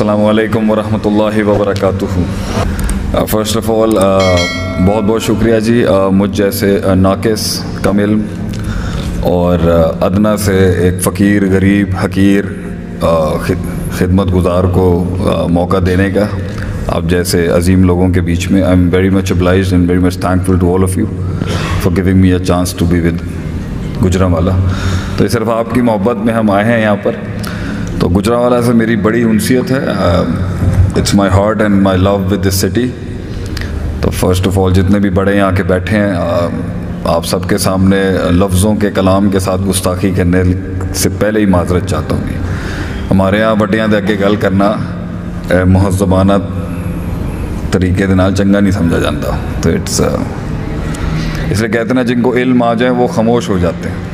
अस्सलामु अलैकुम वरहमतुल्लाहि वबरकातुहू। फ़र्स्ट ऑफ़ ऑल बहुत बहुत शुक्रिया जी, मुझ जैसे नाक़िस कम इल्म और अदना से एक फ़कीर गरीब हकीर खिदमत गुज़ार को मौका देने का आप जैसे अजीम लोगों के बीच में। I am very much obliged and very much thankful to all of you for giving me a chance to be with Gujranwala. तो ये सिर्फ आपकी मोहब्बत में हम आए हैं यहाँ पर। तो गुजरांवाला से मेरी बड़ी उनसियत है। It's my heart and my love with this city. तो फर्स्ट ऑफ़ ऑल जितने भी बड़े यहाँ के बैठे हैं, आप सबके सामने लफ्ज़ों के कलाम के साथ गुस्ताखी करने से पहले ही माजरत चाहता हूँ। हमारे यहाँ बटियां दे अगे गल करना मुहज़्ज़बाना तरीके दे नाल चंगा नहीं समझा जाता। तो इट्स इसलिए कहते ना जिनको इल्म आ जाए वो खामोश हो जाते हैं।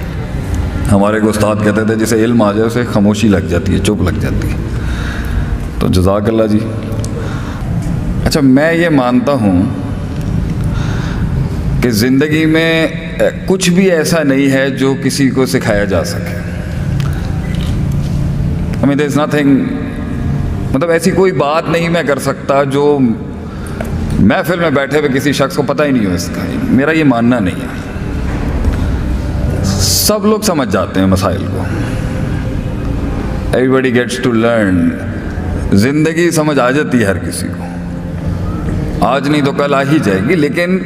हमारे को उस्ताद कहते थे जिसे इल्म आ जाए उसे खामोशी लग जाती है, चुप लग जाती है। तो जज़ाकल्लाह जी। अच्छा, मैं ये मानता हूँ कि ज़िंदगी में कुछ भी ऐसा नहीं है जो किसी को सिखाया जा सके। I mean there is nothing, मतलब ऐसी कोई बात नहीं मैं कर सकता जो महफिल में बैठे हुए किसी शख्स को पता ही नहीं हो इसका। मेरा ये मानना नहीं है। सब लोग समझ जाते हैं मसाइल को। Everybody gets to learn. ज़िंदगी समझ आ जाती है हर किसी को, आज नहीं तो कल आ ही जाएगी। लेकिन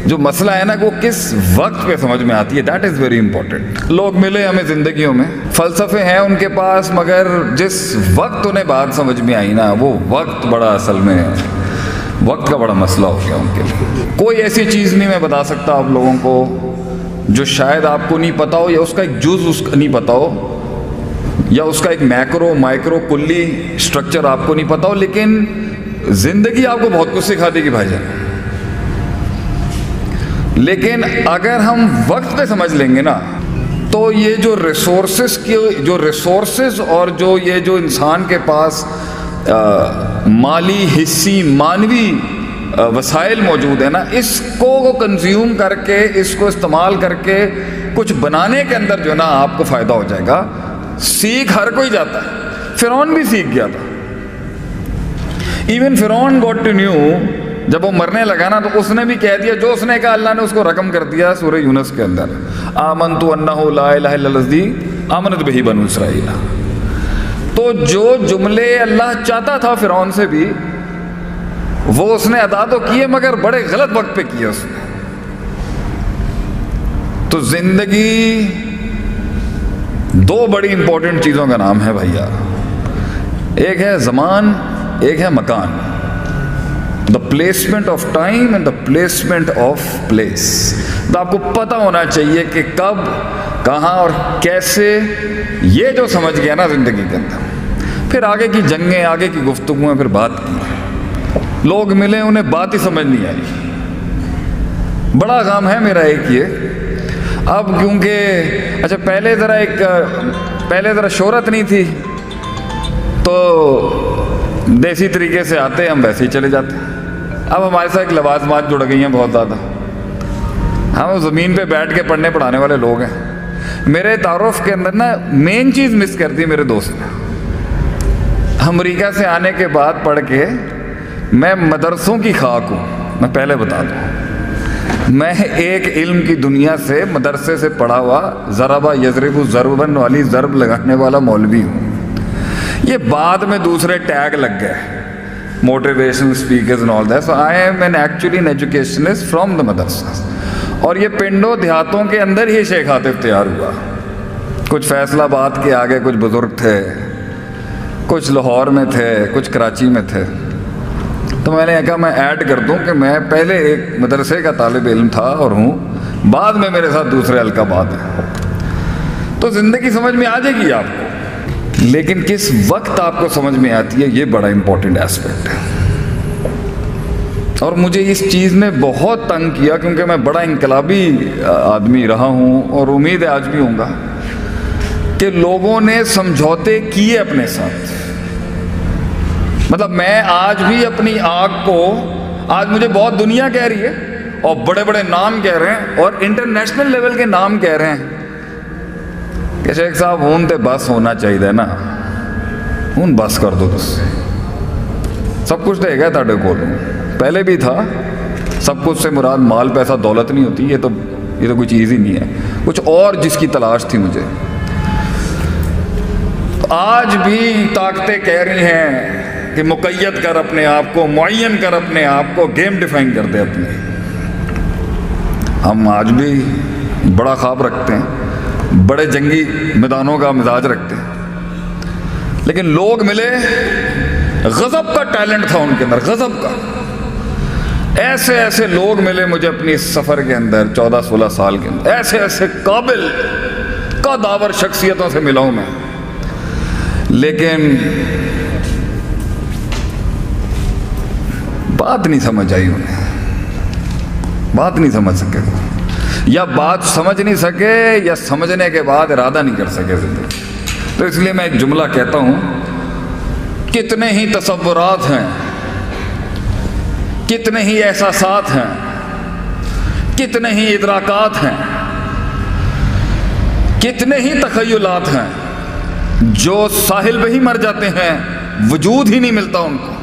जो मसला है ना वो किस वक्त पे समझ में आती है, दैट इज़ वेरी इंपॉर्टेंट। लोग मिले हमें ज़िंदगियों में, फ़लसफ़े हैं उनके पास, मगर जिस वक्त उन्हें बात समझ में आई ना वो वक्त बड़ा असल में वक्त का बड़ा मसला हो गया उनके लिए। कोई ऐसी चीज़ नहीं मैं बता सकता आप लोगों को जो शायद आपको नहीं पता हो, या उसका एक जुज़ उसका नहीं पता हो, या उसका एक मैक्रो माइक्रो कुल्ली स्ट्रक्चर आपको नहीं पता हो, लेकिन ज़िंदगी आपको बहुत कुछ सिखा देगी भाईजान। लेकिन अगर हम वक्त पे समझ लेंगे ना तो ये जो रिसोर्सेस और जो ये जो इंसान के पास माली हिस्सी मानवी वसाइल मौजूद है ना, इसको कंज्यूम करके इसको इस्तेमाल करके कुछ बनाने के अंदर जो है ना आपको फ़ायदा हो जाएगा। सीख हर कोई जाता है, फ़िरौन भी सीख गया था। इवन फ़िरौन गॉट टू न्यू, जब वो मरने लगा ना तो उसने भी कह दिया जो उसने कहा, अल्लाह ने उसको रकम कर दिया सूरह यूनुस के अंदर, आमनतु अन्नहु ला इलाहा इल्लल्लज़ी आमनत बिही बनु इसराईल। तो जो जुमले अल्लाह चाहता था फ़िरौन से भी वो उसने अदा तो किए, मगर बड़े गलत वक्त पे किए उसने। तो जिंदगी दो बड़ी इंपॉर्टेंट चीज़ों का नाम है भैया, एक है ज़मान, एक है मकान। The placement of time and the placement of place. तो आपको पता होना चाहिए कि कब कहाँ और कैसे, ये जो समझ गया ना ज़िंदगी के अंदर, फिर आगे की जंगें आगे की गुफ्तगुएं फिर बात की। लोग मिले उन्हें बात ही समझ नहीं आई। बड़ा काम है मेरा एक ये अब, क्योंकि अच्छा पहले ज़रा शोहरत नहीं थी तो देसी तरीके से आते हम वैसे ही चले जाते। अब हमारे साथ लवाजमात जुड़ गई हैं बहुत ज़्यादा। हम ज़मीन पे बैठ के पढ़ने पढ़ाने वाले लोग हैं। मेरे तारुफ के अंदर ना मेन चीज़ मिस कर दी मेरे दोस्त ने। अमरीका से आने के बाद पढ़ के मैं मदरसों की खाक हूँ। मैं पहले बता दूँ, मैं एक इल्म की दुनिया से मदरसे से पढ़ा हुआ ज़रबा यज़रिबु ज़रबन वाली ज़रब लगाने वाला मौलवी हूँ। ये बाद में दूसरे टैग लग गए, motivational speakers and all that. So I am an actually an educationist from the madrasa. और ये पिंडों देहातों के अंदर ही शेख आतिफ तैयार हुआ। कुछ फैसलाबाद के आगे कुछ बुज़ुर्ग थे, कुछ लाहौर में थे, कुछ कराची में थे। तो मैंने कहा मैं ऐड कर दूं कि मैं पहले एक मदरसे का तालिब इल्म था और हूँ, बाद में मेरे साथ दूसरे अलकाबात हैं। तो ज़िंदगी समझ में आ जाएगी आपको, लेकिन किस वक्त आपको समझ में आती है ये बड़ा इम्पोर्टेंट एस्पेक्ट है। और मुझे इस चीज़ ने बहुत तंग किया, क्योंकि मैं बड़ा इनकलाबी आदमी रहा हूँ और उम्मीद है आज भी हूँगा, कि लोगों ने समझौते किए अपने साथ। मतलब मैं आज भी अपनी आग को, आज मुझे बहुत दुनिया कह रही है और बड़े बड़े नाम कह रहे हैं और इंटरनेशनल लेवल के नाम कह रहे हैं कि शेख साहब हूं तो बस होना चाहिए ना, हूं बस कर दो तुझसे। سب کچھ تو ہے تھوڑے کول، پہلے بھی تھا. سب کچھ سے مراد مال پیسہ دولت نہیں ہوتی، یہ تو کوئی چیز ہی نہیں ہے، کچھ اور جس کی تلاش تھی مجھے. آج بھی طاقتیں کہہ رہی ہیں کہ مقید کر اپنے آپ کو، معین کر اپنے آپ کو، گیم ڈیفائن کر دے اپنے. ہم آج بھی بڑا خواب رکھتے ہیں، بڑے جنگی میدانوں کا مزاج رکھتے ہیں، لیکن لوگ ملے، غضب کا ٹیلنٹ تھا ان کے اندر، غضب کا. ایسے ایسے لوگ ملے مجھے اپنی اس سفر کے اندر 14-16 سال کے اندر، ایسے ایسے قابل قداور شخصیتوں سے ملا ہوں میں، لیکن بات نہیں سمجھ آئی انہیں، بات نہیں سمجھ سکے، یا بات سمجھ نہیں سکے یا سمجھنے کے بعد ارادہ نہیں کر سکے زندگی. تو اس لیے میں ایک جملہ کہتا ہوں، کتنے ہی تصورات ہیں، کتنے ہی احساسات ہیں، کتنے ہی ادراکات ہیں، کتنے ہی تخیلات ہیں جو ساحل پہ ہی مر جاتے ہیں، وجود ہی نہیں ملتا ان کو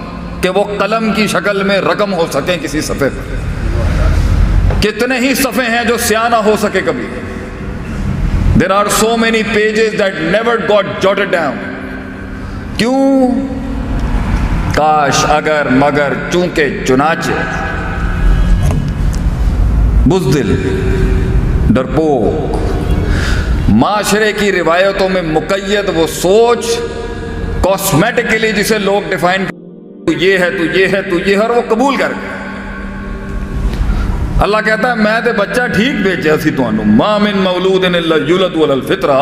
کہ وہ قلم کی شکل میں رقم ہو سکیں کسی صفحے پر. کتنے ہی صفحے ہیں جو سیاہ نہ ہو سکے کبھی. There are so many pages that never got jotted down. کیوں؟ کاش، اگر، مگر، چونکہ، چنانچہ. بزدل، ڈرپوک، معاشرے کی روایتوں میں مقید وہ سوچ، کاسمیٹکلی جسے لوگ ڈیفائن، تو یہ ہے، تو یہ ہے، تو یہ ہے، اور وہ قبول کر گئے. اللہ کہتا ہے میں تے بچہ ٹھیک بھیجا سی تانوں، ما من مولود الا یولد علی الفطرہ.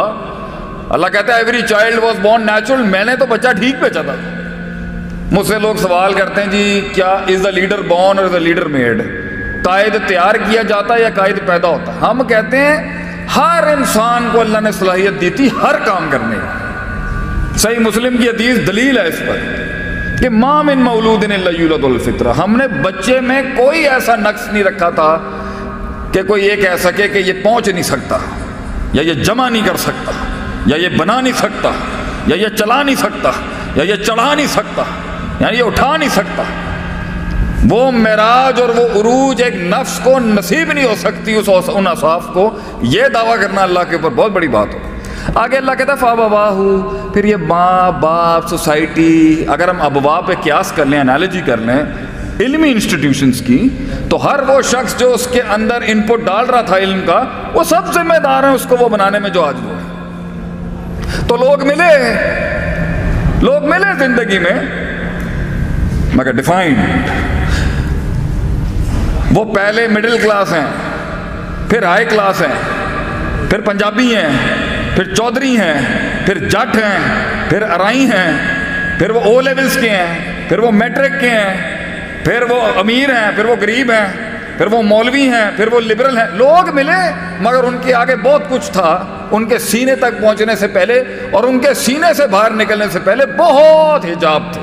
اللہ کہتا ہے every child was born natural, میں نے تو بچہ ٹھیک بھیجا تھا. مجھ سے لوگ سوال کرتے ہیں جی کیا از دا لیڈر بورن اور از دا لیڈر میڈ؟ قائد تیار کیا جاتا ہے یا قائد پیدا ہوتا ہے؟ ہم کہتے ہیں ہر انسان کو اللہ نے صلاحیت دی تھی ہر کام کرنے کی. صحیح مسلم کی حدیث دلیل ہے اس پر کہ ما من مولود الا یولد الفطرہ. ہم نے بچے میں کوئی ایسا نقص نہیں رکھا تھا کہ کوئی یہ کہہ سکے کہ یہ پہنچ نہیں سکتا، یا یہ جمع نہیں کر سکتا، یا یہ بنا نہیں سکتا، یا یہ چلا نہیں سکتا، یا یہ چڑھا نہیں سکتا، یا یہ اٹھا نہیں سکتا. وہ معراج اور وہ عروج ایک نفس کو نصیب نہیں ہو سکتی ان اصحاف کو. یہ دعویٰ کرنا اللہ کے اوپر بہت بڑی بات ہو. آگے اللہ کہتا ہے فَأَبَوَاهُ، پھر یہ ماں باپ، سوسائٹی، اگر ہم ابوا پہ قیاس کر لیں، انالوجی کر لیں علمی انسٹیٹیوشنز کی، تو ہر وہ شخص جو اس کے اندر ان پٹ ڈال رہا تھا علم کا، وہ سب ذمہ دار ہیں اس کو وہ بنانے میں جو آج وہ ہے. تو لوگ ملے زندگی میں، مگر ڈیفائنڈ. وہ پہلے مڈل کلاس ہیں، پھر ہائی کلاس ہیں، پھر پنجابی ہیں، پھر چودھری ہیں، پھر جٹ ہیں، پھر ارائی ہیں، پھر وہ او لیولز کے ہیں، پھر وہ میٹرک کے ہیں، پھر وہ امیر ہیں، پھر وہ غریب ہیں، پھر وہ مولوی ہیں، پھر وہ لبرل ہیں. لوگ ملے مگر ان کے آگے بہت کچھ تھا. ان کے سینے تک پہنچنے سے پہلے اور ان کے سینے سے باہر نکلنے سے پہلے بہت حجاب تھے.